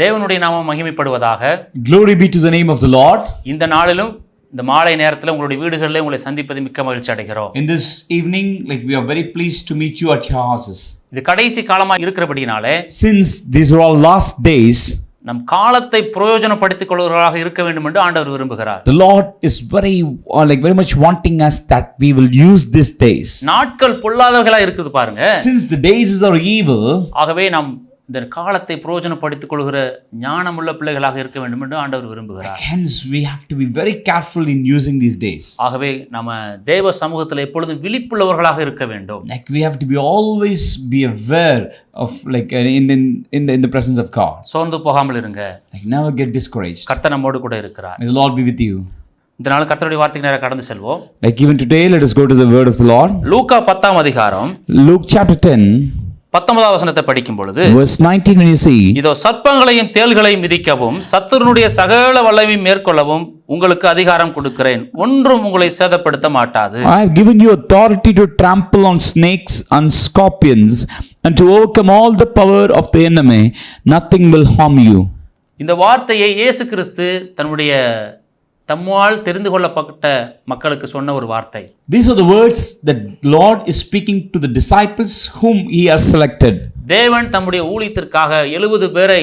தேவனுடைய நாமம் மகிமைப்படுவதாக. Glory be to the name of the Lord. இந்த நாளிலும் இந்த மாலை நேரத்தில் உங்களுடைய வீடுகளில் உங்களை சந்திப்பது மிக்க மகிழ்ச்சி அடைகிறோம். In this evening, we are very pleased to meet you at your houses. இது கடைசி காலமாக இருக்கிறபடினாலே, Since these are all last days, நம் காலத்தை பிரயோஜனப்படுத்திக் கொள்வர்களாக இருக்க வேண்டும் என்று ஆண்டவர் விரும்புகிறார். the Lord is very much wanting us that we will use these days. நாட்கள் பொல்லாதவர்களா இருக்குது பாருங்க. Since the days are evil, ஆகவே நாம் இந்த காலத்தை பிரயோஜனப்படுத்திக் கொள்கிற ஞானமுள்ள பிள்ளைகளாக இருக்க வேண்டும் என்று ஆண்டவர் விரும்புகிறார். hence we have to be very careful in using these days. ஆகவே நம்ம தேவ சமூகத்தில் எப்பொழுதும் விழிப்புள்ளவர்களாக இருக்க வேண்டும். We have to be always be aware of in the presence of God. சோர்ந்து போகாமல் இருங்க. Never get discouraged. கர்த்தர் நம்மோடு கூட இருக்கிறார். May the Lord be with you. இந்த நாள் கர்த்தருடைய வார்த்தைக்கு நேரா கடந்து செல்வோம். Even today, let us go to the word of the Lord. லூக்கா 10ஆம் அதிகாரம் Luke chapter 10. 19ஆம் வசனத்தை படிக்கும் பொழுது, verse 19, when you see, இதோ சர்ப்பங்களையும் தேள்களையும் மிதிக்கவும் சத்துருனுடைய சகல வல்லமையும் மேற்கொள்ளவும் உங்களுக்கு அதிகாரம் கொடுக்கிறேன், ஒன்றும் உங்களை சேதப்படுத்த மாட்டாது. I have given you authority to trample on snakes and scorpions and to overcome all the power of the enemy. Nothing will harm you. இந்த வார்த்தையை இயேசு கிறிஸ்து தம்மால் தெரிந்து கொள்ளப்பட்ட மக்களுக்கு சொன்ன ஒரு வார்த்தை. These are the words that Lord is speaking to the disciples whom he has selected. தேவன் தம்முடைய ஊழியத்திற்காக 70 பேரை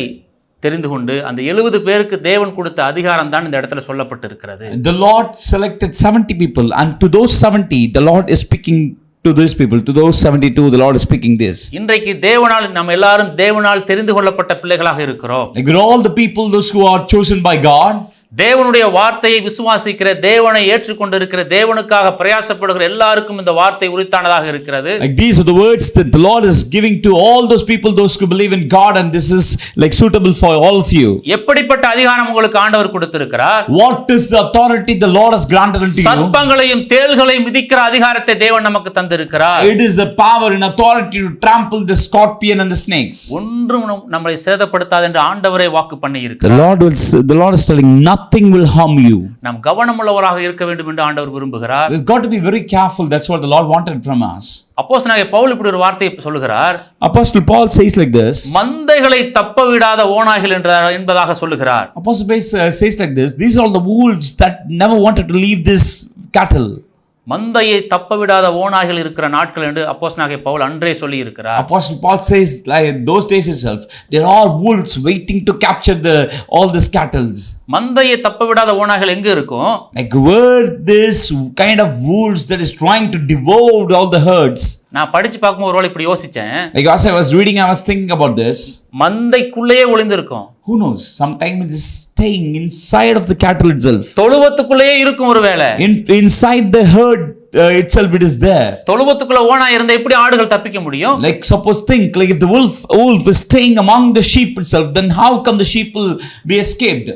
தெரிந்து கொண்டு அந்த 70 பேருக்கு தேவன் கொடுத்த அதிகாரம் தான் இந்த இடத்துல சொல்லப்பட்டிருக்கிறது. The Lord selected 70 people, and to those 70 the Lord is speaking to these people. To those 72 the Lord is speaking this. இன்றைக்கு தேவனால் நம்ம எல்லாரும் தேவனால் தெரிந்து கொள்ளப்பட்ட பிள்ளைகளாக இருக்கிறோம். Like all the people, those who are chosen by God, தேவனுடைய வார்த்தையை விசுவாசிக்கிற, தேவனை ஏற்றுக்கொண்டிருக்கிற, தேவனுக்காக பிரயாசப்படுகிற எல்லாருக்கும் இந்த வார்த்தை உரித்தானதாக இருக்கிறது. Like these are the words that the Lord is giving to all those people, those who believe in God, and this is like suitable for all of you. எப்படிப்பட்ட அதிகாரம் உங்களுக்கு ஆண்டவர் கொடுத்திருக்கிறார்? What is the authority the Lord has granted unto you? சர்ப்பங்களையும் தேள்களையும் மிதிக்கிற அதிகாரத்தை தேவன் நமக்கு தந்திருக்கிறார். It is the power and authority to trample the scorpion and the snakes. ஒன்றும் நம்மை சேதப்படுத்தாது என்று ஆண்டவரே வாக்கு பண்ணி இருக்கிறார். The Lord is telling nothing will harm you. நாம் கவனமுள்ளவராக இருக்க வேண்டும் என்று ஆண்டவர் விரும்புகிறார். We've got to be very careful. That's what the Lord wanted from us. அப்போஸ்தலனாகிய பவுல் இப்படி ஒரு வார்த்தையை சொல்லுகிறார். Apostle Paul says like this. மந்தைகளை தப்பவிடாத ஓநாய்கள் என்பதாக சொல்லுகிறார். Apostle Paul says like this. These are all the wolves that never wanted to leave this cattle. மந்தையை தப்பவிடாத ஓநாய்கள் இருக்கிற நாட்கள் என்று அப்போஸ்தலனாகிய பவுல் அன்றே சொல்லி இருக்கிறார். Apostle Paul says like those days itself there are wolves waiting to capture all these cattle. மந்தையை தப்பவிடாத ஓநாய்கள் எங்க இருக்கும்? Like where this kind of wolves that is trying to devour all the herds. நான் படிச்சு பார்க்கும்போது ஒருவேளை இப்படி யோசிச்சேன். Like as I was reading, I was thinking about this. மந்தைக்குள்ளேயே ஒளிந்திருக்கும். Who knows? Sometimes it is staying inside of the cattle itself. தொழுவத்துக்குள்ளேயே இருக்கும் ஒருவேளை. Inside the herd itself it is there. தொழுவத்துக்குள்ள ஓநாய் இருந்தா எப்படி ஆடுகள் தப்பிக்க முடியும்? Like suppose think like if the wolf is staying among the sheep itself, then how come the sheep will be escaped?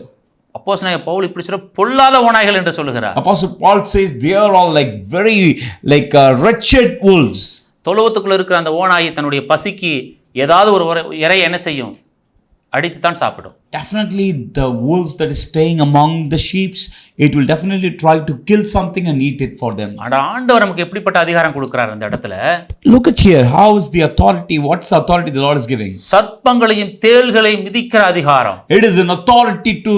அப்போஸ்தலனாகிய பவுல் இப்படி சொல்ற பொல்லாத ஓநாய்கள் என்று சொல்லுகிறார். Apostle Paul says they are all like very wretched wolves. தொழுவத்துக்குள்ள இருக்கிற அந்த ஓநாய் தன்னுடைய பசிக்கு ஏதாவது ஒரு இறை என்ன செய்யும்? அடித்து தான் சாப்பிடும். Definitely the wolf that is staying among the sheep, it will definitely try to kill something and eat it for them. ஆண்டவர் நமக்கு எப்படிப்பட்ட அதிகாரம் கொடுக்கிறார் இந்த இடத்துல? Look at here, how is the authority, what's the authority the Lord is giving? சர்ப்பங்களையும் தேள்களையும் மிதிக்கிற அதிகாரம். It is an authority to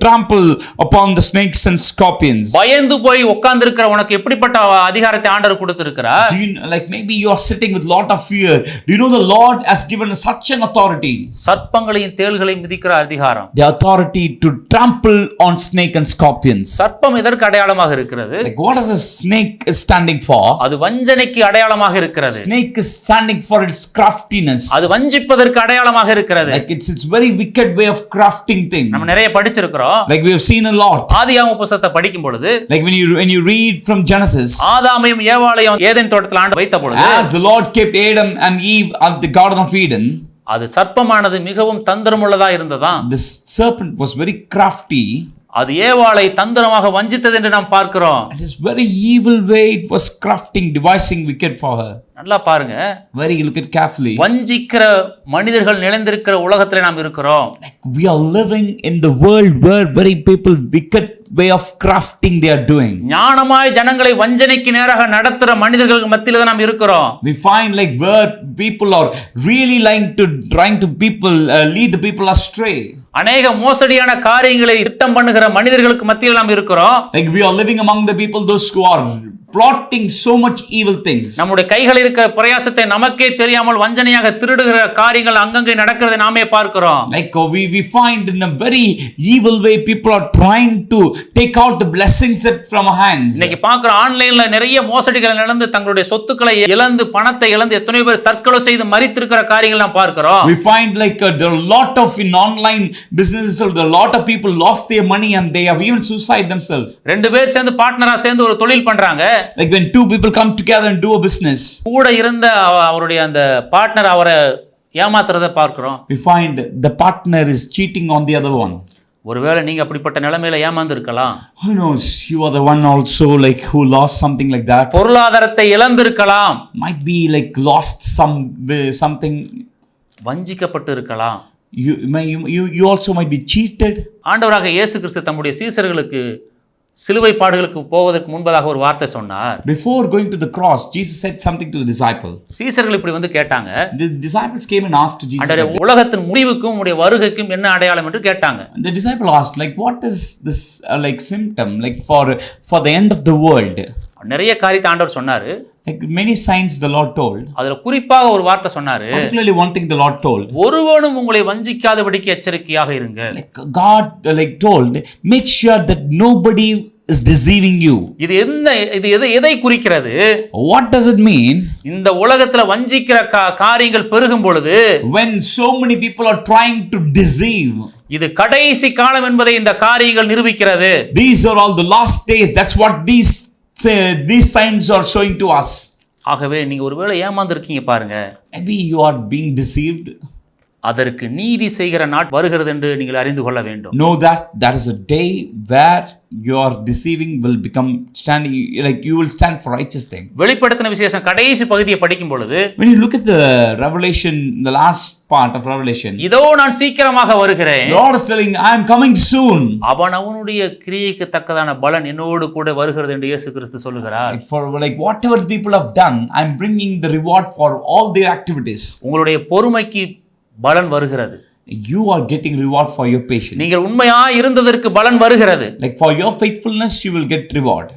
trample upon the snakes and scorpions. பயந்து போய் உட்கார்ந்திருக்கிற உனக்கு எப்படிப்பட்ட அதிகாரத்தை ஆண்டவர் கொடுத்திருக்கிறார்? Like maybe you are sitting with lot of fear. Do you know the Lord has given such an authority? சர்ப்பங்களையும் தேள்களையும் மிதிக்கிற அதிகாரம். The authority to trample on snake and scorpions. சர்ப்பம் எதற்கு அடையாளமாக இருக்கிறது? Like what is a snake standing for? அது வஞ்சனைக்கு அடையாளமாக இருக்கிறது. Snake is standing for its craftiness. அது வஞ்சிப்பதற்கு அடையாளமாக இருக்கிறது. Like it's very wicked way of crafting thing. நம்ம நிறைய படிச்சிருக்கிறோம். Like we have seen a lot. ஆதியாகம புத்தகத்தை படிக்கும் பொழுது, like when you read from Genesis, ஆதாமையும் ஏவாளையும் ஏதேன் தோட்டத்தில் ஆண்டவர் வைத்த பொழுது, as the Lord kept Adam and Eve at the Garden of Eden, அது சர்ப்பமானது மிகவும் தந்திரமுள்ளதா இருந்ததா. The serpent was very crafty. அது ஏவாளை தந்திரமாக வஞ்சித்தது என்று நாம் பார்க்கிறோம். And this very evil way it was crafting, devising wicked for her. நல்லா பாருங்க. Look at carefully. வஞ்சிக்கிற மனிதர்கள் நிறைந்திருக்கிற உலகத்திலே நாம் இருக்கிறோம். Like we are living in the world where very people wicked way of crafting they are doing. ஞானமாய் ஜனங்களை வஞ்சனைக்கு நேராக நடத்துற மனிதர்களுக்கு மத்தியில தான் நாம் இருக்கிறோம். We find like where people are really trying to people lead the people astray. அநேக மோசடியான காரியங்களை திட்டம் பண்ணுகிற மனிதர்களுக்கு மத்தியில் நாம் இருக்கிறோம். Like we are living among the people those who are plotting so much evil things. நம்முடைய கைகளில் இருக்கிற பிரயாசத்தை நமக்கே தெரியாமல் வஞ்சனையாக திருடுகிற காரியங்கள் அங்கங்கே நடக்கிறதை நாமே பார்க்கிறோம். Like we find in a very evil way people are trying to take out the blessings that from our hands. இன்னைக்கு பார்க்கிற ஆன்லைன்ல நிறைய மோசடிகள் நடந்து தங்களுடைய சொத்துக்களை இழந்து பணத்தை இழந்து எத்தனை பேர் தற்கொலை செய்து மரித்திருக்கிற காரியங்கள் நாம் பார்க்கிறோம். We find like there are a lot of in online businesses, a lot of people lost their money and they have even suicide themselves. ரெண்டு பேர் சேர்ந்து பார்ட்னரா சேர்ந்து ஒரு தொழில் பண்றாங்க. Like when two people come together and do a business, கூட இருந்த அவருடைய அந்த பார்ட்னர் அவரை ஏமாத்துறதை பார்க்கிறோம். we find the partner is cheating on the other one. ஒருவேளை நீங்க அப்படிப்பட்ட நிலைமையில ஏமாந்து இருக்கலாம். Who knows, you are the one also like who lost something like that. பொருளாதாரத்தை இழந்திருக்கலாம். Might be like lost something. வஞ்சிக்கப்பட்டு இருக்கலாம். You also might be cheated. ஆண்டவராக இயேசு கிறிஸ்து தம்முடைய சீசர்களுக்கு சிலுவை பாடுகளுக்கு போவதற்கு முன்பதாக ஒரு வார்த்தை சொன்னார். Before going to the cross, Jesus said something to the disciple. சீசர்கள் இப்படி வந்து கேட்டாங்க. The disciples came and asked to Jesus. ஆண்டவரே, உலகத்தின் முடிவுக்கும் உம்முடைய வருகைக்கும் என்ன அடையாளம் என்று கேட்டாங்க. The disciple asked like what is this like symptom like for the end of the world? நிறைய காரியத்தை ஆண்டவர் சொன்னாரு. Like many signs the Lord told. அதுல குறிப்பாக ஒரு வார்த்தை சொன்னாரு. Particularly one thing the Lord told. ஒருவனும் உங்களை வஞ்சிக்காதபடிக்கு எச்சரிக்கையாக இருங்க. Like God like told, make sure that nobody is deceiving you. இது எதை குறிக்கிறது? What does it mean? இந்த உலகத்துல வஞ்சிக்கிற காரியங்கள் பெருகும் பொழுது, when so many people are trying to deceive, இது கடைசி காலம் என்பதை இந்த காரியங்கள் நிரூபிக்கிறது. These are all the last days. That's what these signs are showing to us. ஆகவே நீங்க ஒருவேளை ஏமாந்துருக்கீங்க பாருங்க. Maybe you are being deceived. அதற்கு நீதி செய்கிற நாள் வருகிறது என்று நீங்கள் அறிந்து கொள்ள வேண்டும். Know that there is a day where your deceiving will become standing, like you will stand for righteous thing. வெளிப்படுத்தின விசேஷம் கடைசி பகுதியை படிக்கும் பொழுது, when you look at the Revelation, the last part of Revelation, இதோ நான் சீக்கிரமாக வருகிறேன். Lord is telling, I am coming soon. அவனுடைய கிரியைக்கு தக்கதான பலன் என்னோடு கூட வருகிறது என்று இயேசு கிறிஸ்து சொல்லுகிறார். For like whatever the people have done, I am bringing the reward for all their activities. உங்களுடைய பொறுமைக்கு பலன் வருகிறது. You are getting reward for your patience. நீங்கள் உண்மையாய் இருந்ததற்கு பலன் வருகிறது. Like for your faithfulness you will get reward.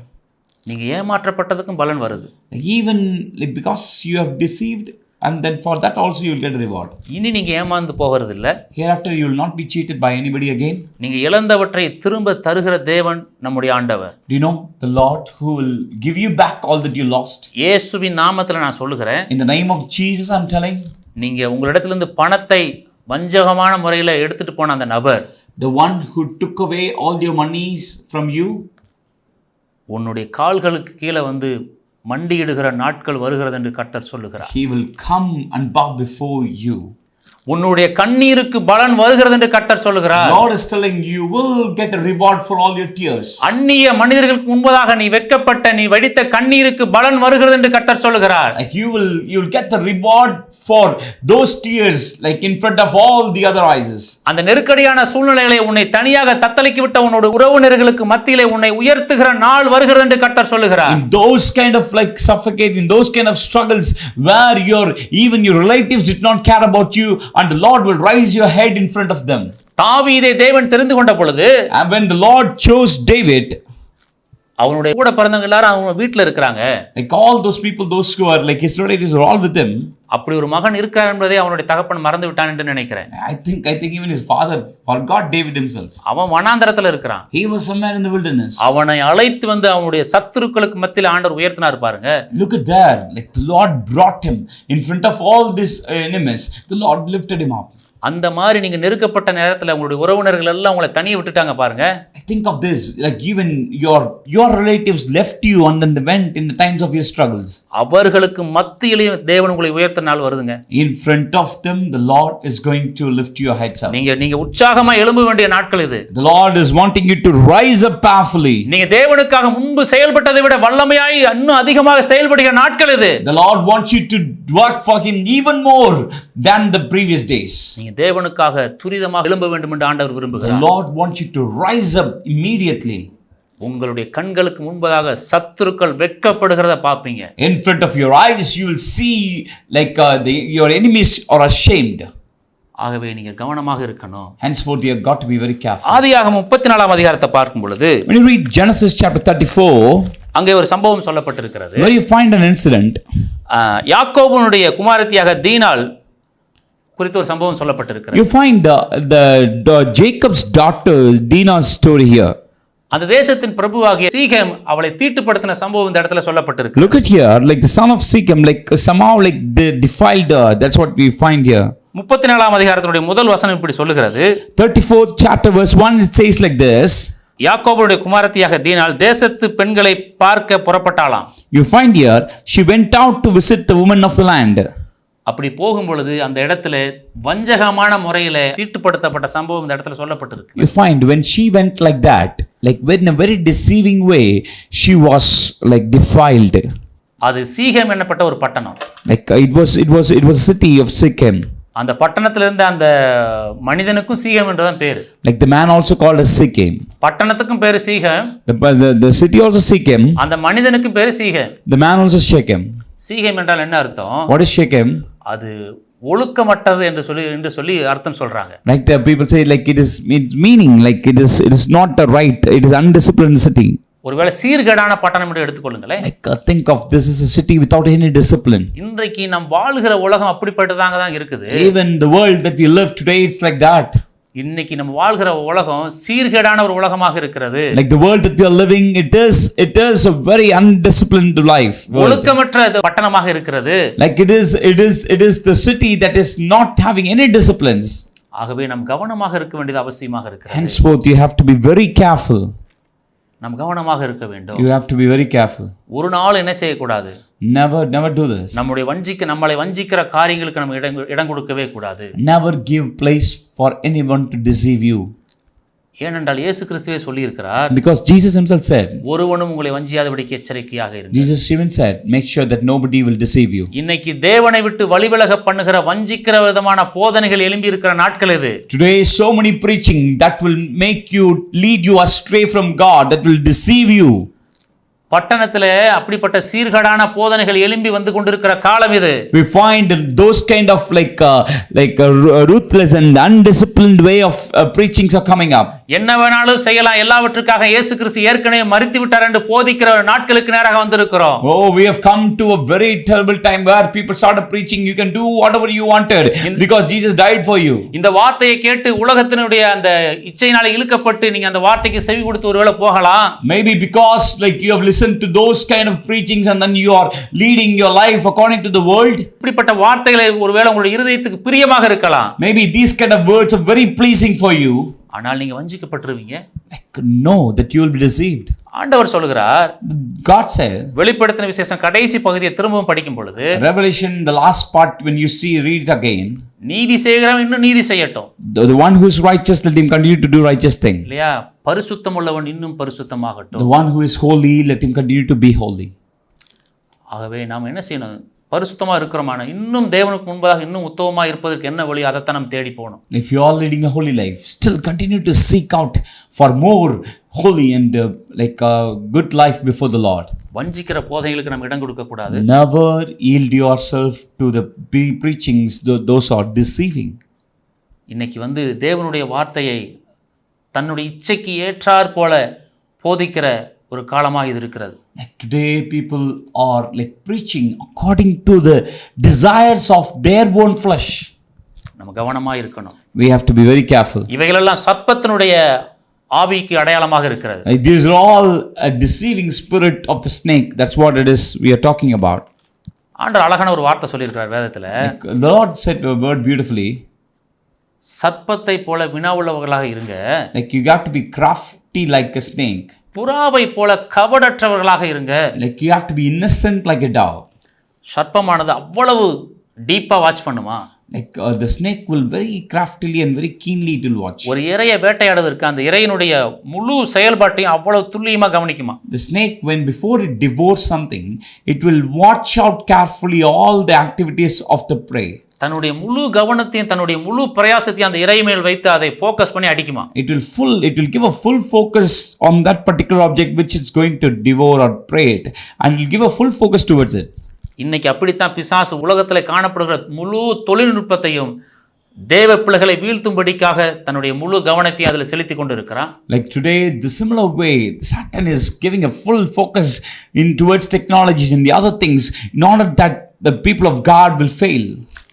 நீங்க ஏமாற்றப்பட்டதுக்கும் பலன் வருது. Even like because you have deceived, and then for that also you will get reward. இனி நீங்க ஏமாந்து போகிறது இல்ல. Hereafter you will not be cheated by anybody again. நீங்க இழந்தவற்றை திரும்ப தருகிற தேவன் நம்முடைய ஆண்டவர். Do you know the Lord who will give you back all that you lost? இயேசுவின் நாமத்துல நான் சொல்லுகிறேன். In the name of Jesus I'm telling. நீங்க உங்களிடத்திலிருந்து பணத்தை வஞ்சகமான முறையில் எடுத்துட்டு போன அந்த நபர், the one who took away all your monies from you, உன்னுடைய கால்களுக்கு கீழே வந்து மண்டியிடுகிற நாட்கள் வருகிறது என்று கர்த்தர் சொல்லுகிறார். he will come and bow before you. உன்னுடைய கண்ணீருக்கு பலன் வருகிறது என்று கர்த்தர் சொல்லுகிறார். God is telling you will get a reward for all your tears. அந்நிய மனிதர்களுக்கு முன்பதாக நீ வெட்கப்பட்ட நீ வடித்த கண்ணீருக்கு பலன் வருகிறது என்று கர்த்தர் சொல்லுகிறார். Like you will get the reward for those tears like in front of all the other eyes. அந்த நெருக்கடியான சூழ்நிலைகளை உன்னை தனியாக தத்தளிக்க விட்ட உன்னோட உறவினர்களுக்கு மத்தியிலே உன்னை உயர்த்துகிற நாள் வருகிறது என்று கர்த்தர் சொல்லுகிறார். In those kind of like suffocating, those kind of struggles where even your relatives did not care about you, and the Lord will raise your head in front of them. தாவீதை தேவன் தெரிந்து கொண்ட பொழுது, and when the Lord chose David, அவனுடைய கூட பிறந்தவங்க எல்லாரும் அவங்க வீட்ல இருக்காங்க. like all those people, those who are like his relatives are all with him. அப்படி ஒரு மகன் இருக்கார் என்பதை அவனுடைய தகப்பன் மறந்து விட்டான் என்று நினைக்கிறேன். I think even his father forgot David himself. அவன் வனாந்தரத்துல இருக்கிறான். He was somewhere in the wilderness. அவனை அழைத்து வந்து அவனுடைய சத்துருக்களுக்கு மத்தியில ஆண்டவர் உயர்த்தினார் பாருங்க. Look at there, like the Lord brought him in front of all these enemies. The Lord lifted him up. அந்த மாதிரி நீங்க நெருக்கப்பட்ட நேரத்துல உங்களுடைய உறவினர்கள் எல்லாம் உங்களை தனியே விட்டுட்டாங்க பாருங்க. I think of this, like even your relatives left you and then they went in the times of your struggles. அவர்களுக்கு மத்தியிலேயும் தேவன் உங்களை உயர்த்த நாள் வருதுங்க. In front of them, the Lord is going to lift your heads up. நீங்க உற்சாகமா எழும்ப வேண்டிய நாட்கள் இது. The Lord is wanting you to rise up powerfully. நீங்க தேவனுக்காக முன்பு செயல்பட்டதை விட வல்லமையாய் இன்னும் அதிகமாக செயல்படுகிற நாட்கள் இது. The Lord wants you to work for Him even more than the previous days. நீங்க தேவனுக்காக துரிதமாக எழும்ப வேண்டும் என்று ஆண்டவர் The விரும்புகிறார். Lord wants you to rise up immediately. உங்களுடைய கண்களுக்கு முன்பதாக சத்துருக்கள் வெட்கப்படுகிறத பாப்பீங்க. In front of your eyes, you will see like your enemies are ashamed. ஆகவே நீங்க கவனமாக இருக்கணும். Henceforth, you have got to be very careful. ஆதியாகமம் 34 அதிகாரத்தை பார்க்கும் பொழுது When you read Genesis chapter 34, அங்கே ஒரு சம்பவம் சொல்லப்பட்டிருக்கிறது. where you find an incident, யாக்கோபுனுடைய குமாரத்தியாக தீனாள் குறித்து ஒரு சம்பவம் சொல்லப்பட்டிருக்கிறது. you find the Jacob's daughter Dinah's story here. அந்த தேசத்தின் பிரபுவாகிய சீகேம் அவளை தீட்டுப்படுத்தின சம்பவம் இந்த இடத்துல சொல்லப்பட்டிருக்கு. Look at here, like the son of Shechem, like somehow like they defiled her. That's what we find here. 34 அதிகாரத்தினுடைய முதல் வசனம் இப்படி சொல்லுகிறது. 34th chapter verse 1, it says like this. யாக்கோபுடைய குமாரத்தியாக தீனாள் தேசத்து பெண்களை பார்க்க புறப்பட்டாளாம். You find here, she went out to visit the women of the land. அப்படி போகும் பொழுது அந்த இடத்துல வஞ்சகமான முறையில தீட்டுப்படுத்தப்பட்ட சம்பவம் இந்த இடத்துல சொல்லப்பட்டிருக்கு. You find when she went like that, like in a very deceiving way, she was like defiled. அது சீகேம் என்னப்பட்ட ஒரு பட்டணம். Like it was a city of Shechem. அந்த பட்டணத்துல இருந்த அந்த மனிதனுக்கும் சீகேம் என்றுதான் பேரு. Like the man also called as Shechem. பட்டணத்துக்கும் பேரு சீகேம். The city also Shechem. அந்த மனிதனுக்கும் பேரு சீகேம். The man also Shechem. சீகேம் என்றால் என்ன அர்த்தம்? What is Shechem? அது ஒழுக்கமற்றது என்று சொல்லி அர்த்தம் சொல்றாங்க. Like the people say, like it's meaning like it is not the right, it is undisciplined city. ஒருவேளை சீர்கேடான பட்டணம் என்று எடுத்துக்கொள்ளுங்களேன். Like think of this is a city without any discipline. இன்றைக்கு நாம் வாழ்கிற உலகம் அப்படிப்பட்டதாங்க தான் இருக்குது. Even the world that we live today, it's like that. இன்னைக்கு நம்ம வாழ்கிற உலகம் சீர்கேடான ஒரு உலகமாக இருக்கிறது. Like the world that we are living, it is a very undisciplined life. ஒழுக்கமற்ற பட்டணமாக இருக்கிறது. Like it is the city that is not having any disciplines. ஆகவே நாம் கவனமாக இருக்க வேண்டியது அவசியமாக இருக்கிறது. Henceforth, you have to be very careful. நாம் கவனமாக இருக்க வேண்டும். You have to be very careful. ஒரு நாள் என்ன செய்யக்கூடாது? Never do this. நம்மளை வஞ்சிக்கிற காரியங்களுக்கு நம்ம இடம் கொடுக்கவே கூடாது. Never give place for anyone to deceive you. ஏனென்றால் இயேசு கிறிஸ்துவே சொல்லி இருக்கிறார். Because Jesus himself said. ஒருவனும் உங்களை வஞ்சியாதபடிக்கு எச்சரிக்கையாக இருங்கள். Jesus even said, make sure that nobody will deceive you. இன்னைக்கு தேவனை விட்டு வழிவிலக பண்ணுகிற வஞ்சிக்கிற விதமான போதனைகள் எழும்பி இருக்கிற நாட்கள் இது. Today so many preaching that will make you lead you astray from God, that will deceive you. பட்டணத்துல அப்படிப்பட்ட சீர்கேடான போதனைகள் எழும்பி வந்து கொண்டிருக்கிற காலம் இது. We find those kind of like ruthless and undisciplined way of preachings are coming up. என்ன வேணாலும் செய்யலாம், எல்லாவற்றுக்காக இயேசு கிறிஸ்து ஏற்கனவே மரித்து விட்டார் என்று போதிக்கிற நாட்களுக்கு நேராக வந்திருக்கிறோம். Oh, we have come to a very terrible time where people started preaching you can do whatever you wanted because Jesus died for you. இந்த வார்த்தையை கேட்டு உலகத்தினுடைய அந்த இச்சையினால இழுக்கப்பட்டு நீங்க அந்த வார்த்தைக்கு செவி கொடுத்து ஒருவேளை போகலாம். Maybe because like you have listened to those kind of preachings and then you are leading your life according to the world. இப்படிப்பட்ட வார்த்தைகளை ஒருவேளை உங்களுடைய இருதயத்துக்கு பிரியமாக இருக்கலாம். Maybe these kind of words are very pleasing for you. ஆனால் நீங்க வஞ்சிக்கப்பட்டிருவீங்க. Like know that you will be deceived. ஆண்டவர் சொல்கிறார். God said. வெளிப்படுத்தின விசேஷம் கடைசி பகுதியை திரும்பவும் படிக்கும் பொழுது Revelation the last part when you read it again. நீதி செய்கிறவன் இன்னும் நீதி செய்யட்டும். The one who is righteous, let him continue to do righteous thing. இல்லையா? பரிசுத்தம் உள்ளவன் இன்னும் பரிசுத்தமாகட்டும். The one who is holy, let him continue to be holy. ஆகவே நாம் என்ன செய்யணும்? பரிசுத்தமா இருக்கிறோமான இன்னும் தேவனுக்கு முன்பதாக இன்னும் உத்தமமா இருப்பதற்கு என்ன வழி, அதைத்தான் நாம் தேடி போகணும். If you are leading a holy life, still continue to seek out for more holy and like a good life before the Lord. வஞ்சிக்கிற போதனைகளுக்கு நாம் இடம் கொடுக்க கூடாது. Never yield yourself to the preachings those are deceiving. இன்னைக்கு தேவனுடைய வார்த்தையை தன்னுடைய இச்சைக்கு ஏற்றார் போல போதிக்கிற ஒரு காலமாக இது இருக்கிறது. Like today people are like preaching according to the desires of their own flesh. நம்ம கவனமா இருக்கணும். We have to be very careful. இவைகளெல்லாம் சர்ப்பத்தினுடைய ஆவிக்கு அடையாளமாக இருக்கிறது. These are all a deceiving spirit of the snake. That's what it is we are talking about. ஆண்டவர் அழகான ஒரு வார்த்தை சொல்லியிருக்கிறார் வேதத்துல. The Lord said a word beautifully. சர்ப்பத்தை போல வினாவுள்ளவர்களாக இருங்க, Like you got to be crafty like a snake. புறாவை போல கபடற்றவர்களாக இருங்க. Like you have to be innocent like a dove. சர்ப்பமானது அவ்வளவு டீப்பா வாட்ச் பண்ணுமா? Like the snake will very craftily and very keenly it will watch. ஒரு இரையை வேட்டையாடுவதற்கு அந்த இரையினுடைய முழு செயல்பாட்டையும் அவ்வளவு துல்லியமா கவனிக்குமா? The snake, when before it devours something, it will watch out carefully all the activities of the prey. தன்னுடைய முழு கவனத்தையும் தன்னுடைய முழு பிரயாசத்தையும் அந்த இறை மேல் வைத்து அதை ஃபோக்கஸ் பண்ணி அடிக்குமா? It will give a full focus on that particular object which it's going to devour or prey it, and it will give a full focus towards it. இன்னைக்கு அப்படித்தான் பிசாசு உலகத்தில் காணப்படுகிற முழு தொழில்நுட்பத்தையும் தேவ பிள்ளைகளை வீழ்த்தும்படிக்காக தன்னுடைய முழு கவனத்தையும் அதில் செலுத்தி கொண்டு இருக்கிறான். Like today, the similar way, Satan is giving a full focus in towards technologies and the other things in order that the people of God will fail.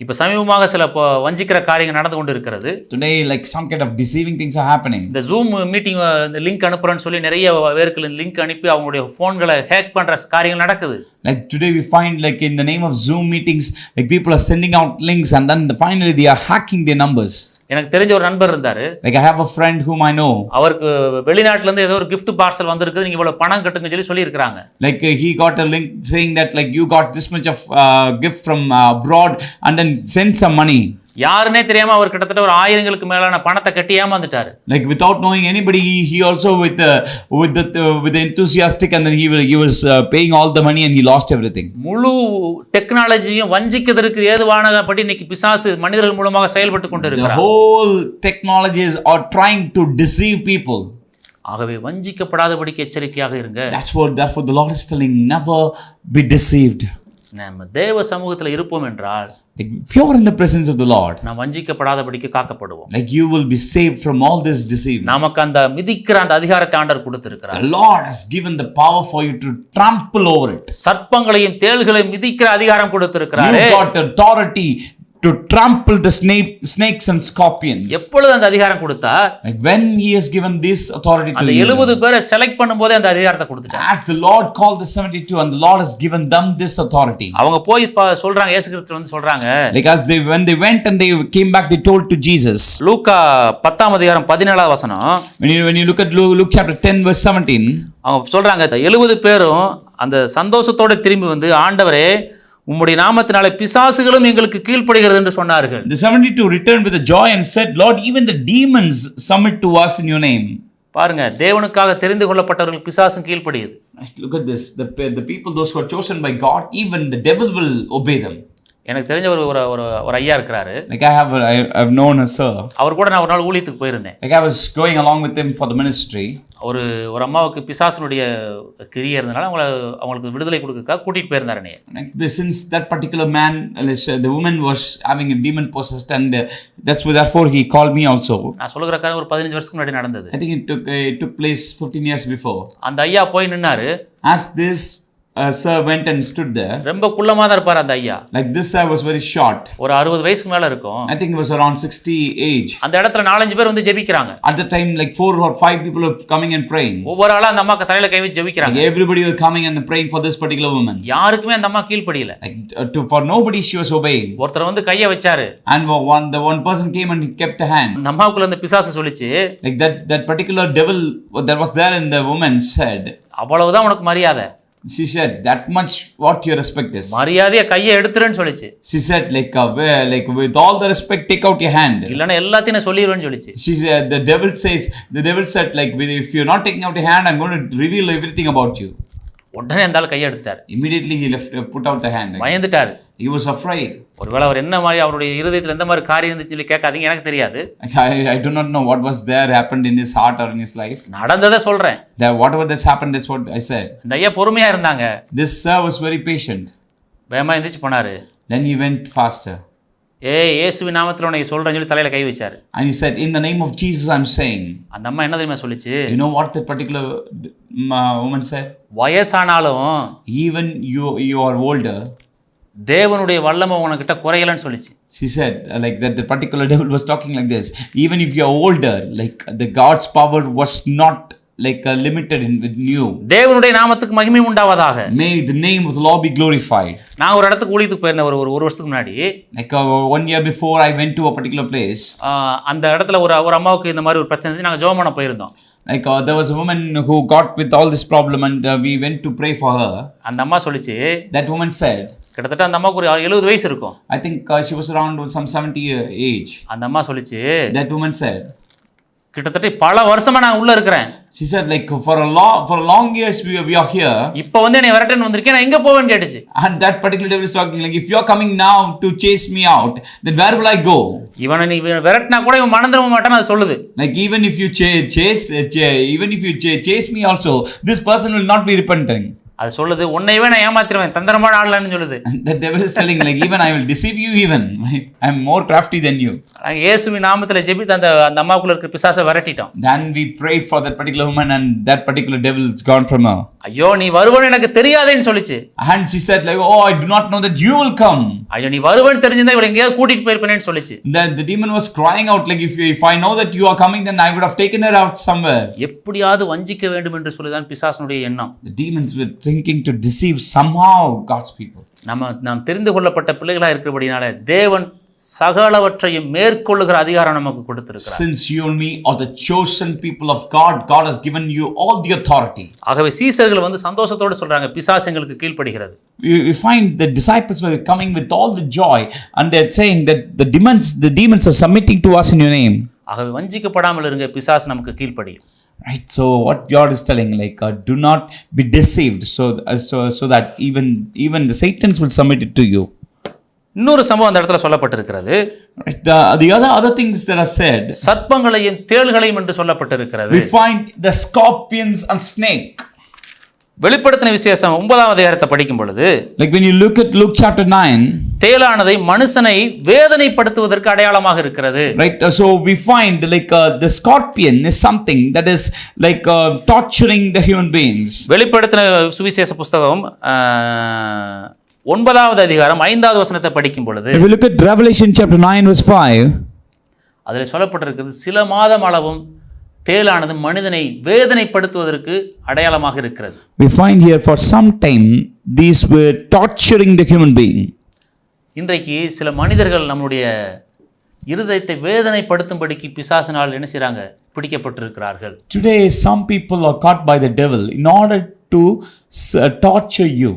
இப்போ சமீபமாக சில வஞ்சிக்கிற காரியங்கள் நடந்து கொண்டு இருக்கிறது. Today, like some kind of deceiving things are happening. இந்த zoom meeting இந்த லிங்க் அனுப்புறேன்னு சொல்லி நிறைய பேருக்கு லிங்க் அனுப்பி அவங்களுடைய ஃபோன்களை ஹேக் பண்ற காரியங்கள் நடக்குது. Like today we find like in the name of Zoom meetings, like people are sending out links and then finally they are hacking their numbers. எனக்கு தெரிஞ்ச ஒரு நண்பர் இருந்தாரு. Like I have a friend whom I know. அவருக்கு வெளிநாட்டுல இருந்து ஏதோ ஒரு gift parcel வந்திருக்கு, நீங்க இவ்வளவு பணம் கட்டுங்க சொல்லி இருக்காங்க. Like he got a link saying that like you got this much of gift from abroad and then send some money. யாருனே தெரியாம அவர் கிட்டத்தட்ட ஒரு 1000ங்களுக்கு மேலான பணத்தை கட்டி ஏமாந்துட்டாரு. Like without knowing anybody, he also with the enthusiastic and then he was paying all the money and he lost everything. முழு டெக்னாலஜியும் வஞ்சிக்கிறதுக்கு ஏதுவானபடி இன்னைக்கு பிசாசு மனிதர்கள் மூலமாக செயல்பட்டு கொண்டு The இருக்கிறார். whole technologies are trying to deceive people. ஆகவே வஞ்சிக்கப்படாதபடிக்கு எச்சரிக்கையாக இருங்க. Therefore the Lord is telling, never be deceived. நம்ம தேவ சமூகத்தில் இருப்போம் என்றால், Like if you are in the presence of the Lord, நாம் வஞ்சிக்கப்படாதபடிக்கு காக்கப்படுவோம். like you will be saved from all this deceiving. நமக்கு அந்த மிதிக்கிற அந்த அதிகாரத்தை ஆண்டவர் கொடுத்திருக்கிறார். The Lord has given the power for you to trample over it. சர்ப்பங்களையும் தேள்களையும் மிதிக்கிற அதிகாரம் கொடுத்திருக்கிறாரே. You got authority to trample the snakes and scorpions. எப்பொழுது அந்த அதிகாரம் கொடுத்தார்? Like when he has given this authority to அந்த you. 70 பேரை செலக்ட் பண்ணும்போதே அந்த அதிகாரத்தை கொடுத்துட்டார். As the Lord called the 72 and the Lord has given them this authority. அவங்க போய் சொல்றாங்க, இயேசு கிறிஸ்து வந்து சொல்றாங்க. Like when they went and they came back, they told to Jesus. லூக்கா 10ஆம் அதிகாரம் 17ஆவது வசனம். When you look at Luke chapter 10 verse 17. அவங்க சொல்றாங்க 70 பேரும் அந்த சந்தோஷத்தோட திரும்பி வந்து, ஆண்டவரே உம்முடைய நாமத்தினாலே பிசாசுகளும் எங்களுக்கு கீழ்ப்படுகிறது என்று சொன்னார்கள். The 72 returned with a joy and said, Lord, even the demons submit to us in your name. பாருங்க, தேவனுக்காக தெரிந்து கொள்ளப்பட்டவர்கள் பிசாசும் கீழ்ப்படியுது. Look at this. The people, those who are chosen by God, even the devil will obey them. எனக்கு தெரிஞ்ச ஒரு ஐயா இருக்கிறாரு. Like I've known a sir. அவர் கூட நான் ஒரு நாள் ஊழியத்துக்கு போயிருந்தேன். Like I was going along with him for the ministry. ஒரு அம்மாவுக்கு பிசாசுனுடைய கிரியை இருந்தனால அவங்களுக்கு விடுதலை கொடுக்கறதுக்காக கூட்டிட்டு போயிருந்தாரு என்னைய. Since that particular man, the woman was having a demon possessed and therefore he called me also. நான் சொல்லுகிற காரியம் ஒரு 15 வருஷத்துக்கு முன்னாடி நடந்தது. I think it took place 15 years before. அந்த ஐயா போய் நின்னாரு. As this sir went and stood there. ரொம்ப குள்ளமா தான் இருப்பார் அந்த ஐயா. Like this sir was very short. ஒரு 60 வயசுக்கு மேல இருக்கும். I think it was around 60 age. அந்த இடத்துல 4-5 பேர் வந்து ஜெபிக்கறாங்க. At the time like 4 or 5 people were coming and praying. ஒவ்வொரு ஆளா அந்த அம்மாக்கு தலையில கை வச்சு ஜெபிக்கறாங்க. Like everybody were coming and praying for this particular woman. யாருக்குமே அந்த அம்மா கீழ்ப்படியல. Like for nobody she was obeying. ஒருத்தர் வந்து கையை வச்சாரு. And one person came and kept the hand. அந்த அம்மாவுக்குள்ள அந்த பிசாசு சொல்லிச்சு. Like that particular devil that was there in the woman said, அவ்வளவுதான் உனக்கு மரியாதை. She said, that much what your respect is. மரியாதையை கையை எடுத்துறேன்னு சொல்லிச்சு. She said like with all the respect take out your hand. இல்லனா எல்லாத்தையும் நான் சொல்லிடுவேன்னு சொல்லிச்சு. She said the devil said like if you're not taking out your hand, I'm going to reveal everything about you. உடனே அந்த ஆள் கையை எடுத்துட்டாரு. Immediately he put out the hand. பயந்துட்டாரு. He was afraid. ஒருவேளை அவர் என்ன மாதிரி அவருடைய இருதயத்துல எந்த மாதிரி காரியம் இருந்துச்சு சொல்லி கேட்காதீங்க, எனக்கு தெரியாது. I do not know what was there happened in his heart or in his life. நடந்ததை சொல்றேன். Whatever that's happened, that's what I said. இந்த ஐயா பொறுமையா இருந்தாங்க. This sir was very patient. வேகமா எந்திரிச்சு போனாரு. Then he went faster. இயேசுவின் நாமத்துல உன்னை சொல்றேன்னு சொல்லி தலையில கை வச்சாரு. And he said, in the name of Jesus I'm saying. அந்த அம்மா என்ன தெரியுமா சொல்லிச்சு? You know what that particular woman said? வயசானாலும் even you are older, தேவனுடைய வல்லமை உனக்கிட்ட குறையலன்னு சொல்லிச்சு. She said like that the particular devil was talking like this, even if you are older, like the God's power was not limited with new. தேவனுடைய நாமத்துக்கு மகிமை உண்டாவதாக. May the name of the Lord be glorified. நான் ஒரு இடத்துக்கு ஊழியத்துக்கு போயிருந்தேன் ஒரு வருஷத்துக்கு முன்னாடி. Like 1 year before I went to a particular place. அந்த இடத்துல ஒரு அம்மாவுக்கு இந்த மாதிரி ஒரு பிரச்சனை இருந்துச்சு. நாங்க ஜெபம் பண்ண போயிருந்தோம். Like there was a woman who got with all this problem and we went to pray for her. அந்த அம்மா சொல்லிச்சு, That woman said, கிட்டத்தட்ட அந்த அம்மாவுக்கு ஒரு 70 வயசு இருக்கும். I think she was around some 70 age. அந்த அம்மா சொல்லிச்சு, That woman said, கிட்டத்தட்ட பல வருஷமா நான் உள்ள இருக்கிறேன். she said like for long years we are here. இப்போ வந்து என்னை விரட்டன்னு வந்திருக்கேன், நான் எங்க போவேன்னு கேட்டுச்சு. And that particular devil is talking like, if you are coming now to chase me out, then where will I go? இவனை நீ விரட்டினா கூட இவன் மனம் திரும்ப மாட்டான்னு அது சொல்லுது. Like even if you chase me also, this person will not be repenting. அது சொல்லுது, உன்னையவே நான் ஏமாத்திடுவேன், தந்திரமான ஆள்லான்னு சொல்லுது. The devil is telling like, even I will deceive you even. Right? I am more crafty than you. இயேசுவின் நாமத்துல ஜெபித்து அந்த அம்மாவுக்குள்ள இருக்கிற பிசாசை விரட்டிட்டோம். Then we prayed for that particular woman and that particular devil is gone from her. ஐயோ நீ வருவன்னு எனக்கு தெரியாதேன்னு சொல்லிச்சு. And she said like, oh, I do not know that you will come. ஐயோ நீ வருவன்னு தெரிஞ்சிருந்தா இவளை எங்கேயாவது கூட்டிட்டு போயிருப்பேன்னு சொல்லிச்சு. The demon was crying out like, if I know that you are coming, then I would have taken her out somewhere. எப்படியாவது வஞ்சிக்க வேண்டும் என்று சொல்லிதான் பிசாசனுடைய எண்ணம். The demons were thinking to deceive somehow God's people. நாம் தெரிந்து கொள்ளப்பட்ட பிள்ளைகளா இருக்கிறபடினால தேவன் சகலவற்றையும் மேற்கொள்ளுகிற அதிகாரம் நமக்கு கொடுத்திருக்கிறார். Since you and me are the chosen people of God, God has given you all the authority. ஆகவே சீசர்கள் வந்து சந்தோஷத்தோட சொல்றாங்க, பிசாசு எங்களுக்கு கீழ்ப்படிகிறது. We find the disciples were coming with all the joy and they're saying that the demons are submitting to us in your name. ஆகவே வஞ்சிக்கப்படாமல் இருங்க, பிசாசு நமக்கு கீழ்ப்படியும். Right, so what God is telling like do not be deceived, so that even the Satans will submit it to you. இன்னொரு சம்பவம் அந்த இடத்துல சொல்லப்பட்டிருக்கிறது. Right, the other things that are said, சர்ப்பங்களையும் தேள்களையும் என்று சொல்லப்பட்டிருக்கிறது. we find the scorpions and snake. வெளிப்படுத்தின விசேஷம் 9ஆம் அதிகாரத்தை படிக்கும் பொழுது, Like when you look at Luke chapter 9, தேளானதை மனுஷனை வேதனைப்படுத்துவதற்கு அடையாளமாக இருக்கிறது. right, so we find like the scorpion is something that is like torturing the human beings. வெளிப்படுத்தின சுவிசேஷ புஸ்தகம் 9ஆவது அதிகாரம் 5வது வசனத்தை படிக்கும் பொழுது, If you look at Revelation chapter 9 verse 5, அதில் சொல்லப்பட்டிருக்கிறது, சில மாதம் அளவும் தேளானது மனிதனை வேதனைப்படுத்துவதற்கு அடையாளமாக இருக்கிறது. we find here for some time these were torturing the human being. இன்றைக்கு சில மனிதர்கள் நம்முடைய இருதயத்தை வேதனைப்படுத்தும்படிக்கு பிசாசினால் என்ன செய்றாங்க, பிடிக்கப்பட்டிருக்கிறார்கள். Today some people are caught by the devil in order to torture you.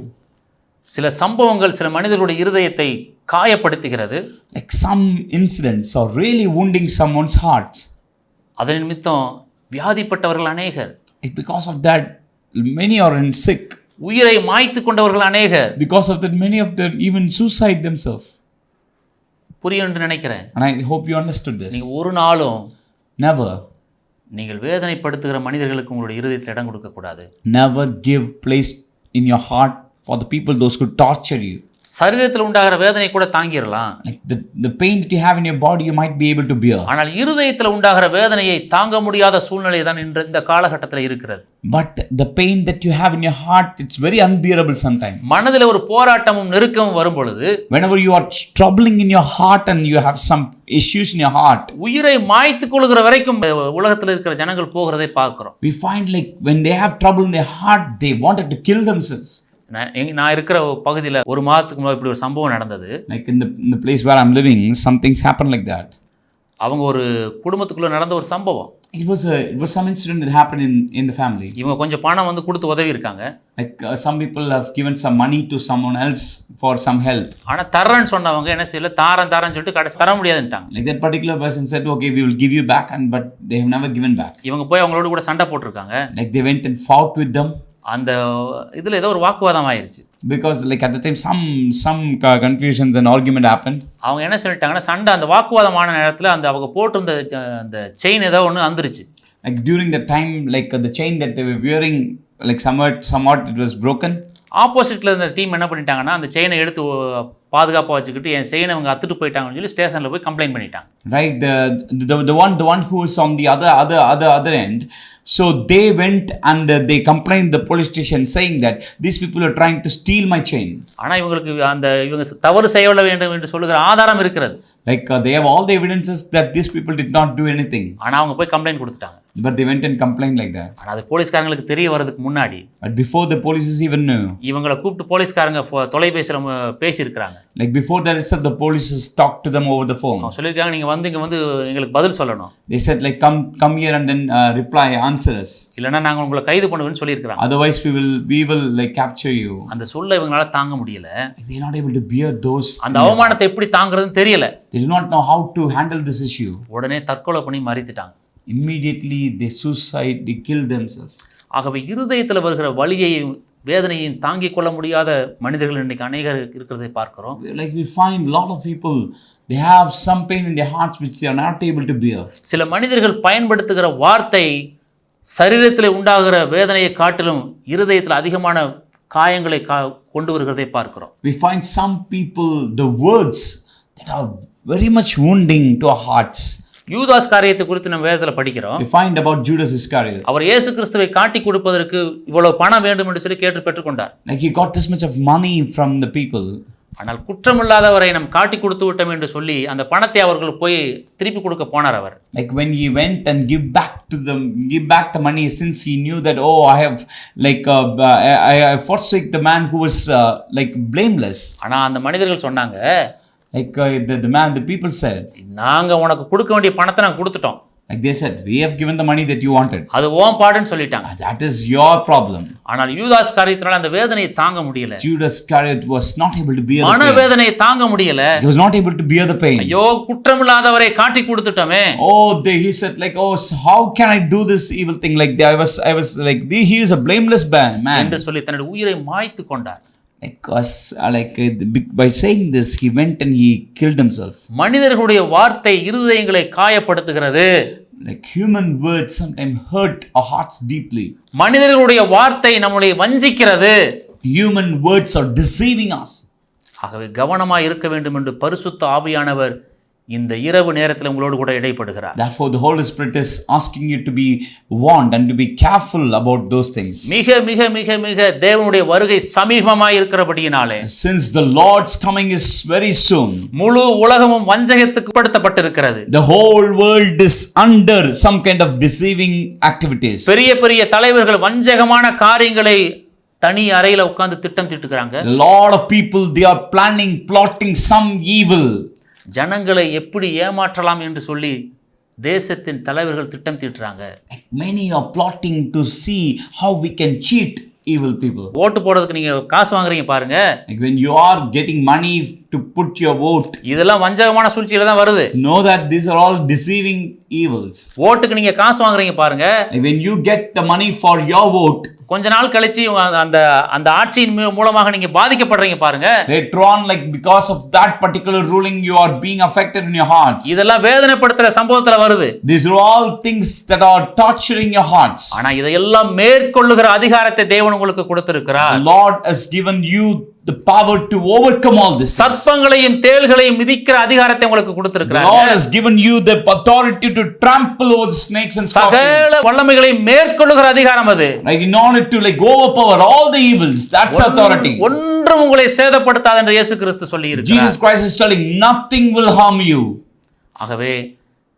சில சம்பவங்கள் சில மனிதர்களுடைய இருதயத்தை காயப்படுத்துகிறது. Like some incidents are really wounding someone's heart. அதன் நிமித்தம் வியாதிப்பட்டவர்கள் அநேகர். Like because of that many are sick. உயிரை மாய்த்து கொண்டவர்கள் அநேகர். Because of that many of them even suicide themselves. புரியும் என்று நினைக்கிறேன். And I hope you understood this. நீங்க ஒரு நாளும் Never நீங்கள் வேதனைப்படுத்துகிற மனிதர்களுக்கு உங்களுடைய இருதயத்தில் இடம் கொடுக்க கூடாது. never give place in your heart for the people those who torture you. சரீரத்தில் உண்டாகிற வேதனை கூட தாங்கிடலாம். Like the pain that you have in your body you might be able to bear. ஆனால் இருதயத்தில் உண்டாகிற வேதனையை தாங்க முடியாத சூழ்நிலை தான் இந்த காலகட்டத்தில் இருக்கிறது. But the pain that you have in your heart, it's very unbearable sometimes. மனதில் ஒரு போராட்டமும் நெருக்கமும் வரும் பொழுது, Whenever you are troubling in your heart and you have some issues in your heart, உயிரை மாய்த்துக் கொள்கிற வரைக்கும் உலகத்தில் இருக்கிற ஜனங்கள் போகிறதை பார்க்கிறோம். we find like when they have trouble in their heart, they wanted to kill themselves. நான் இருக்கிற பகுதியில் ஒரு மாதத்துக்கு முன்னாடி இப்படி ஒரு சம்பவம் நடந்தது. Like in the place where I'm living, some things happen like that. அவங்க ஒரு குடும்பத்துக்குள்ள நடந்த ஒரு சம்பவம். It was some incident that happened in the family. இவங்க கொஞ்சம் பணம் வந்து கொடுத்து உதவி இருக்காங்க. Like some people have given some money to someone else for some help. ஆனா தரேன்னு சொன்னவங்க என்ன செய்யல, தாரன்னு சொல்லிட்டு கடைசி தர முடியாதுன்ட்டாங்க. Like that particular person said, okay, we will give you back, but they have never given back. இவங்க போய் அவங்களோட கூட சண்டை போட்டுருக்காங்க. Like they went and fought with them. அந்த இதுல ஏதோ ஒரு வாக்குவாதம் ஆயிருச்சு. Because like at the time some confusions and argument happened. அவங்க என்ன சொல்லிட்டாங்கன்னா, சண்டை அந்த வாக்குவாதமான நேரத்துல அந்த அவங்க போட்டிருந்த அந்த செயின் ஏதோ ஒன்று அந்துருச்சு. Like during the time, like the chain that they were wearing, like somewhat it was broken. ஆப்போசிட்ல இருந்த டீம் என்ன பண்ணிட்டாங்கன்னா, அந்த செயினை எடுத்து பாதுகாப்பாக வச்சுக்கிட்டு என் செயினை அவங்க அத்துட்டு போயிட்டாங்கன்னு சொல்லி ஸ்டேஷனில் போய் கம்ப்ளைண்ட் பண்ணிட்டாங்க. Right, the one who is on the other end So they went and they complained the police station saying that these people are trying to steal my chain. ஆனா இவங்க தவறு செய்ய வேண்டும் என்று சொல்லுகிற ஆதாரம் இருக்கிறது. Like they have all the evidences that these people did not do anything. ஆனா அவங்க போய் கம்ப்ளைன்ட் கொடுத்துட்டாங்க. But they went and complained like that. ஆனா அது போலீஸ்காரங்களுக்கு தெரிய வரதுக்கு முன்னாடி, But before the police even knew, இவங்களை கூப்பிட்டு போலீஸ்காரங்க தொலைபேசியில பேசி இருக்காங்க. like before that itself the police talked to them over the phone. அவங்க சொல்லிருக்காங்க, நீங்க இங்க வந்து எங்களுக்கு பதில் சொல்லணும். They said like come here and then reply, answer us. இல்லனா நாங்க உங்களை கைது பண்ணுவோம்னு சொல்லிருக்காங்க. Otherwise we will like capture you. அந்த சொல்ல இவங்களால தாங்க முடியல. They are not able to bear those. அந்த அவமானத்தை எப்படி தாங்கிறதுன்னு தெரியல. They do not know how to handle this issue. உடனே தற்கொலை பண்ணி மரித்துட்டாங்க. Immediately they killed themselves. ஆகவே இருதயத்தில் வருகிற வலியையும் வேதனையும் தாங்கிக் கொள்ள முடியாத மனிதர்கள் இன்னைக்கு அநேகர் இருக்கிறதை பார்க்கிறோம். Like we find a lot of people, they have some pain in their hearts which they are not able to bear. சில மனிதர்கள் பயன்படுத்துகிற வார்த்தை சரீரத்தில் உண்டாகிற வேதனையை காட்டிலும் இருதயத்தில் அதிகமான காயங்களை கொண்டு வருகிறதை பார்க்கிறோம். We find some people, the words that are very much wounding to our hearts. யூதாஸ் காரியத்தை குறித்து நம்ம வேதத்தில் படிக்கிறோம். We find about Judas Iscariot. அவர் இயேசு கிறிஸ்துவை காட்டி கொடுப்பதற்கு இவ்வளவு பணம் வேண்டும் என்று சொல்லி கேட்டு பெற்றுக்கொண்டார். Like he got this much of money from the people. ஆனால் குற்றமில்லாதவரை நாம் காட்டி கொடுத்து விட்டோம் என்று சொல்லி அந்த பணத்தை அவர்கள் போய் திருப்பி கொடுக்க போனார் அவர். Like when he went and give back the money, since he knew that I have like I forsake the man who was like blameless. ஆனா அந்த மனிதர்கள் சொன்னாங்க, like the people said, நாங்க உனக்கு கொடுக்க வேண்டிய பணத்தை நாங்க கொடுத்துட்டோம். like they said, we have given the money that you wanted. அது ஓம் பாடுன்னு சொல்லிட்டாங்க. That is your problem. ஆனால் யூதாஸ் காரியத்தினால அந்த வேதனையை தாங்க முடியல. Judas Iscariot was not able to bear the pain. மன வேதனையை தாங்க முடியல. He was not able to bear the pain. ஐயோ குற்றமில்லாதவரை காட்டி கொடுத்துட்டோமே. He said like, so how can I do this evil thing? Like I was like, he is a blameless man. என்று சொல்லி தன்னுடைய உயிரை மாய்த்து கொண்டார். By saying this, he went and he killed himself. மனிதர்களுடைய வார்த்தை இருதயங்களை காயப்படுத்துகிறது. Like human words sometimes hurt our hearts deeply. மனிதர்களுடைய வார்த்தை நம்மை வஞ்சிக்கிறது. Human words are deceiving us. ஆகவே கவனமாக இருக்க வேண்டும் என்று பரிசுத்த ஆவியானவர் இந்த இரவு நேரத்தில் உங்களோடு கூட இடைப்படுகிறார். Therefore the Holy Spirit is asking you to be warned and to be careful about those things. மிக மிக மிக மிக தேவனுடைய வருகை சமீபமாய் இருக்கிறபடியினாலே, since the Lord's coming is very soon, முழு உலகமும் வஞ்சகத்துக்கு உட்படுத்தப்பட்டிருக்கிறது. The whole world is under some kind of deceiving activities. பெரிய பெரிய தலைவர்கள் வஞ்சகமான காரியங்களை தனி அறையில உட்கார்ந்து திட்டம் தீட்டுகிறாங்க. A lot of people, they are plotting some evil. ஜனங்களை எப்படி ஏமாற்றலாம் என்று சொல்லி தேசத்தின் தலைவர்கள் திட்டம் தீட்டுறாங்க. Many are plotting to see how we can cheat evil people. ஓட்டு போடுறதுக்கு நீங்க காசு வாங்குறீங்க பாருங்க. Like when you are getting money to put your vote, இதெல்லாம் வஞ்சகமான சூழ்ச்சியில தான் வருது. Know that these are all deceiving evils. ஓட்டுக்கு நீங்க காசு வாங்குறீங்க பாருங்க. Like when you get the money for your vote, கொஞ்ச நாள் கழிச்சு அந்த ஆட்சியின் மூலமாக நீங்க பாதிக்கப்படுறீங்க பாருங்க. Later on, like because of that particular ruling, you are being affected in your hearts. இதெல்லாம் வேதனைப்படுத்துற சம்பவத்துல வருது. These are all things that are torturing your hearts. ஆனா இதையெல்லாம் மேற்கொள்ளுகிற அதிகாரத்தை தேவன் உங்களுக்கு கொடுத்திருக்கிறார். The Lord has given you the power to overcome all this. சர்ப்பங்களையும் தேள்களையும் மிதிக்கிற அதிகாரத்தை உங்களுக்கு கொடுத்திருக்கிறார். The Lord has given you the authority to trample over the snakes and scorpions. சகல வல்லமைகளை மேற்கொள்ளுகிற அதிகாரம் அது. Like in order to like overpower all the evils, that's authority. ஒன்றும் உங்களை சேதப்படுத்தாது என்று இயேசு கிறிஸ்து சொல்லி இருக்கிறார். Jesus Christ is telling nothing will harm you. ஆகவே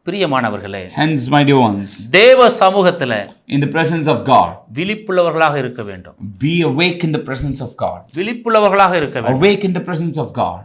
பிரியமானவர்களே, hence my dear ones, தேவ சமூகத்தில in the presence of God, விழிப்புள்ளவர்களாக இருக்க வேண்டும். be awake in the presence of God. விழிப்புள்ளவர்களாக இருக்க வேண்டும். Awake in the presence of God.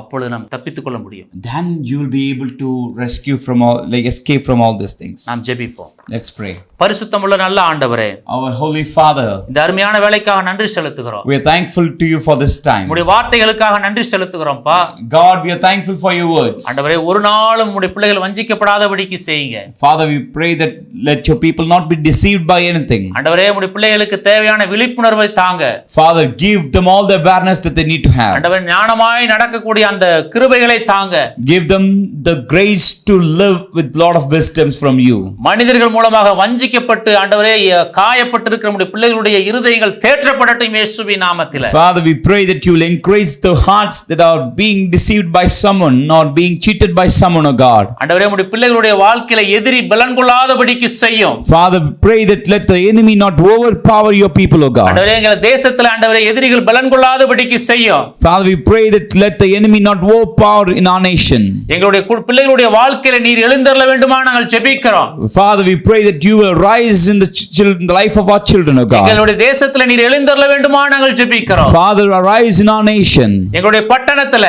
அப்பொழுது நாம் தப்பித்துக் கொள்ள முடியும். Then you will be able to escape from all these things. நாம் ஜெபிப்போம். Let's pray. பரிசுத்தமுள்ள நல்ல ஆண்டவரே, Our Holy Father, இந்த அருமையான வேளைக்காக நன்றி செலுத்துகிறோம். we are thankful to you for this time. உம்முடைய வார்த்தைகளுக்காக நன்றி செலுத்துகிறோம்ப்பா. God, we are thankful for your words. ஆண்டவரே, ஒரு நாளும் உம்முடைய பிள்ளைகள் வஞ்சிக்கப்படாதபடிக்கு செய்யுங்க. Father, we pray that let your people not be deceived by anything. ஆண்டவரே, உம்முடைய பிள்ளைகளுக்கு தேவையான விழிப்புணர்வை தாங்க. Father, give them all the awareness that they need to have. ஆண்டவரே, ஞானமாய் நடக்கக்கூடிய அந்த கிருபைகளை தாங்க. Give them the grace to live with lot of wisdoms from you. மனிதர்கள் மூலமாக வஞ்சிக்கப்பட்டு ஆண்டவரே காயப்பட்டிருக்கிற நம்முடைய பிள்ளைகளுடைய இருதயங்கள் தேற்றப்படட்டும் இயேசுவின் நாமத்திலே. Father, we pray that you will encourage the hearts that are being deceived by someone, not being cheated by someone, oh God. ஆண்டவரே நம்முடைய பிள்ளைகளுடைய வாழ்க்கையில எதிரி பலன் கொள்ளாதபடிக்கு செய்யும். Father, we pray that let the enemy not overpower your people, oh God. ஆண்டவரே எங்கள் தேசத்துல ஆண்டவரே எதிரிகள் பலன் கொள்ளாதபடிக்கு செய்யும். Father, we pray that let the enemy not overpower in our nation. எங்களுடைய பிள்ளைகளுடைய வாழ்க்கையில நீர் எழுந்தருள வேண்டுமா நாங்கள் ஜெபிக்கிறோம். Father, we pray that you will rise in the life of our children, oh God. எங்களுடைய தேசத்துல நீர் எழுந்தருள வேண்டுமா நாங்கள் ஜெபிக்கிறோம். Father, arise in our nation. எங்களுடைய பட்டணத்துல,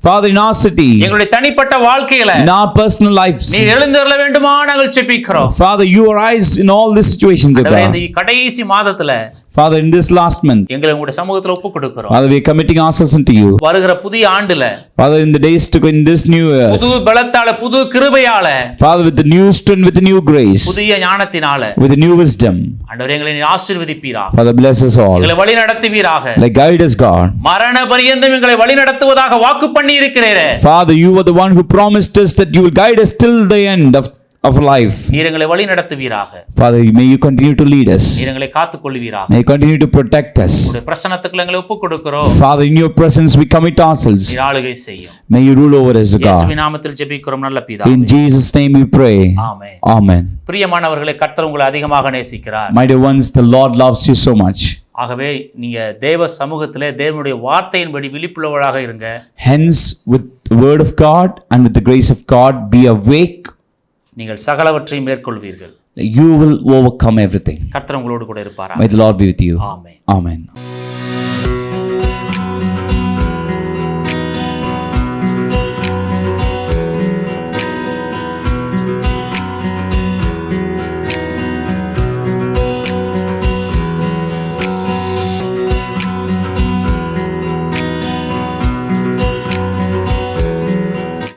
Father, in our city, எங்களுடைய தனிப்பட்ட வாழ்க்கையில in our personal lives. நீர் எழுந்தருள வேண்டுமா நாங்கள் ஜெபிக்கிறோம். Father, you arise in all these situations, oh God. இந்த கடைசி மாதத்துல Father, in this last month, எங்களை உங்களுடைய சமூகத்துல ஒப்பு கொடுக்கிறோம். Father, we are committing ourselves unto you. வருகிற புதிய ஆண்டுல, Father, in the days to come, in this new year, புது பலத்தால, புது கிருபையால, Father, with the new strength, with the new grace, புதிய ஞானத்தினால, with the new wisdom, ஆண்டவரே எங்களை நீர் ஆசீர்வதிப்பீராக. Father, bless us all. எங்களை வழி நடத்துவீராக. Like guide us, God. மரண பரியந்தம் எங்களை வழி நடத்துவதாக வாக்கு பண்ணி இருக்கிறீரே. Father, you are the one who promised us that you will guide us till the end of life. நீர் எங்களை வழி நடத்துவீராக. Father, may you continue to lead us. நீர் எங்களை காத்துக்கொள்வீராக. May you continue to protect us. உம்முடைய பிரசன்னத்துக்குள்ள எங்களை ஒப்பு கொடுக்கிறோம். Father, in your presence we commit ourselves. நீர் ஆளுகை செய்யும். May you rule over us, God. இயேசுவின் நாமத்தில் ஜெபிக்கிறோம் நல்ல பிதாவே. In Jesus' name we pray. Amen. Amen. பிரியமானவர்களே, கர்த்தர் உங்களை அதிகமாக நேசிக்கிறார். My dear ones, the Lord loves you so much. ஆகவே நீங்க தேவ சமூகத்திலே தேவனுடைய வார்த்தையின்படி விழிப்புள்ளவராக இருங்க. Hence, with the word of God and with the grace of God, be awake. நீங்கள் சகலவற்றையும் மேற்கொள்வீர்கள். You will overcome everything. கர்த்தர் உங்களோடு கூட இருப்பாரா. May the Lord be with you. Amen. Amen.